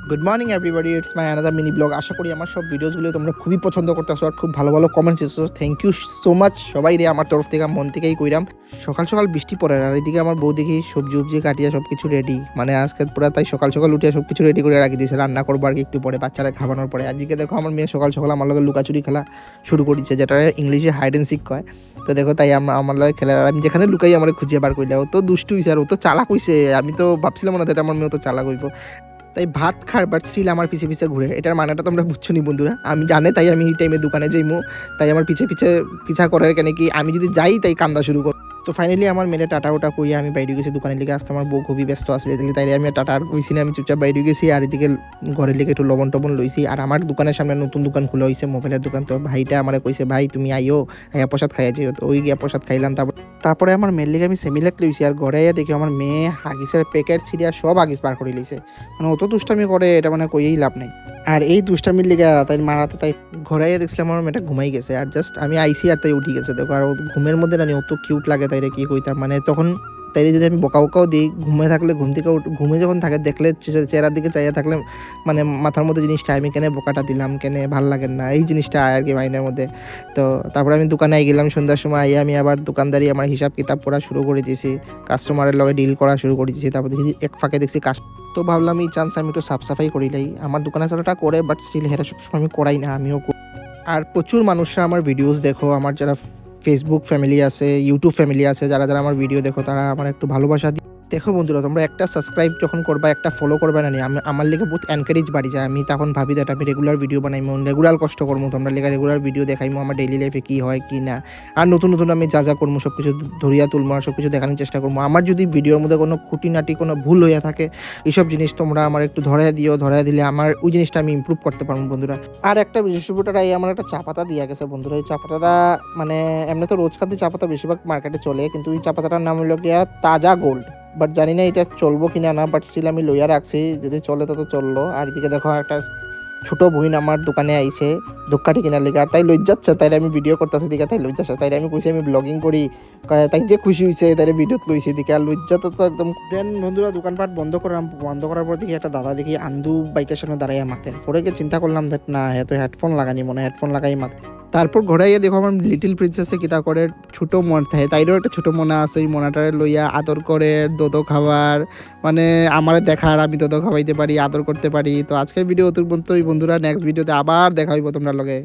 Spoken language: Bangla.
Good morning everybody, it's my another mini blog. আশা করি আমার সব ভিডিওসগুলো তোমরা খুবই পছন্দ করতেছো আর খুব ভালো ভালো কমেন্টস দিচ্ছো। থ্যাংক ইউ সো মাচ সবাই রে, আমার তরফ থেকে মন থেকেই কইরাম। সকাল সকাল বৃষ্টি পড়ে আর এদিকে আমার বউ দেখি সবজি উবজি কাটিয়া সব কিছু রেডি, মানে আজকে পুরো তাই সকাল সকাল উঠিয়া সব কিছু রেডি করে রাখি দিয়েছে, রান্না করবো আর কি একটু পরে বাচ্চারা খাওয়ানোর পরে। আজকে দেখো আমার মেয়ে সকাল সকাল আমার লগে লুকাচুরি খেলা শুরু করেছে, যেটা ইংলিশে হাইড অ্যান্ড সিক কয়। তো দেখো তাই আমার লগে খেলার, আর আমি যেখানে লুকাই আমার খুঁজে বার করলে ও তো দুষ্টু হয়েছে আর ও তো চালাক হয়েছে। আমি তো ভাবছিলাম না এটা আমার মেয়ে তো চালাক হইব, তাই ভাত খার বাট স্টিল আমার পিছে পিছে ঘুরে। এটার মানেটা তোমরা বুঝছো নি বন্ধুরা, আমি জানে তাই আমি এই টাইমে দোকানে যাইমু, তাই আমার পিছে পিছে পিছা করার কেন কি আমি যদি যাই তাই কান্দা শুরু কর। তো ফাইনালি আমার মেলে টাটা ওটা কইয়া আমি বাইরে গেছি দোকানের লিগে। আজকে আমার বউ খুবই ব্যস্ত আসলে, তাই আমি টাটা আর কইছি না, আমি চুপচাপ বাইরে গেছি আর এদিকে ঘরের লিগে একটু লবণ টবণ লইছি। আর আমার দোকানের সামনে নতুন দোকান খুলে হয়েছে, মোবাইলের দোকান। তো ভাইটা আমার কইছে ভাই তুমি আইও, আইয়া প্রসাদ খাইয়া যাইও। তো ওই গিয়া প্রসাদ খাইলাম। তারপরে আমার মেয়ের লিগে আমি সেমিলেক লইছি আর ঘরে আইয়া দেখি আমার মেয়ে হাগিসের প্যাকেট ছিড়িয়া সব হাগিস বার করে লইছে। মানে অত দুষ্টামি করে এটা মানে কইয়েই লাভ নাই। আর এই দুষ্টামির লিগে তাই মারাতে তাই ঘরে আইয়া দেখছিলাম আমার মেয়েটা ঘুমাই গেছে আর জাস্ট আমি আইসি আর তাই উঠি গেছে। দেখো আর ঘুমের মধ্যে না অত কিউট লাগে, তাই কি কইতাম মানে তখন তাইলে যদি আমি বকা বকাও দিই, ঘুমে থাকলে ঘুম থেকে ঘুমে যখন থাকে দেখলে চেহারার দিকে চাইয়া থাকলে মানে মাথার মধ্যে জিনিসটা আমি কেনে বোকাটা দিলাম, কেনে ভাল লাগেন না এই জিনিসটা আর কি মাইন্ডের মধ্যে। তো তারপরে আমি দোকানে গেলাম সন্ধ্যার সময়, আইয়া আমি আবার দোকানদারি আমার হিসাব কিতাব করা শুরু করে দিয়েছি, কাস্টমারের লগে ডিল করা শুরু করে দিয়েছি। তারপর দেখি এক ফাঁকে দেখছি তো ভাবলাম এই চান্স আমি একটু সাফ সাফাই করিলাই। আমার দোকানে চালাটা করে বাট স্টিল হেরা সবসময় আমি করাই না, আমিও। আর প্রচুর মানুষরা আমার ভিডিওস দেখো, আমার যারা ফেসবুক ফ্যামিলি আছে, ইউটিউব ফ্যামিলি আছে, যারা যারা আমার ভিডিও দেখো তারা আমার একটু ভালোবাসা দেখো বন্ধুরা, তোমরা একটা সাবস্ক্রাইব যখন করবা, একটা ফলো করবা না, আমি আমার লেগে বহুত এনকারেজ বাড়ি যায়। আমি তখন ভাবি দ্যাট আমি রেগুলার ভিডিও বানাইমো, রেগুলার কষ্ট করবো, তোমরা লেগে রেগুলার ভিডিও দেখাইমো আমার ডেইলি লাইফে কী হয় কী না। আর নতুন নতুন আমি যা যা করবো সব কিছু ধরিয়া তুলবো আর সব কিছু দেখানোর চেষ্টা করবো। আমার যদি ভিডিওর মধ্যে কোনো খুঁটিনাটি কোনো ভুল হইয়া থাকে, এইসব জিনিস তোমরা আমার একটু ধরাইয়া দিও, ধরাইয়া দিলে আমার ওই জিনিসটা আমি ইমপ্রুভ করতে পারবো বন্ধুরা। আর একটা বিশেষ ব্যাপারটা আমার একটা চা পাতা দিয়া গেছে বন্ধুরা। এই চা পাতাটা মানে এমনি তো রোজ খাদ্য চা পাতা বেশিরভাগ মার্কেটে চলে, কিন্তু এই চা পাতাটার নাম হলো গিয়া তাজা গোল্ড। বাট জানি না এটা চলবো কিনা না, বাট স্টিল আমি লইয়া রাখছি, যদি চলে তো চললো। আর এদিকে দেখো একটা ছোট বহিন আমার দোকানে আইছে ধূপকাঠি কেনার লেগে, আর তাই লজ্জাচ্ছে, তাই আমি ভিডিও করতেছি দিকে, তাই লজ্জাচ্ছে, তাই আমি কইছি আমি ব্লগিং করি, তাই যে খুশি হয়েছে তাই ভিডিওত লইছি দিকে। আর লজ্জা তো একদম। দেন বন্ধুরা দোকানপাট বন্ধ করার পর দেখি একটা দাদা দেখি আন্দু বাইকের সামনে দাঁড়াইয়া মাথে পরে গিয়ে চিন্তা করলাম দেখ না হ্যাঁ তো হেডফোন লাগানি মনে, হেডফোন লাগাই মাথে। তারপর ঘোরাইয়া দেখো আমার লিটিল প্রিন্সেসে কিতা করে ছোট মন থাকে, তাইরও একটা ছোট মনা আছে, এই মনাটারে লইয়া আদর করে দোদো খাবার, মানে আমার দেখার আমি দোদো খাওয়াইতে পারি, আদর করতে পারি। তো আজকের ভিডিও অত পর্যন্তই বন্ধুরা, নেক্সট ভিডিওতে আবার দেখা হইব তোমরা লগে।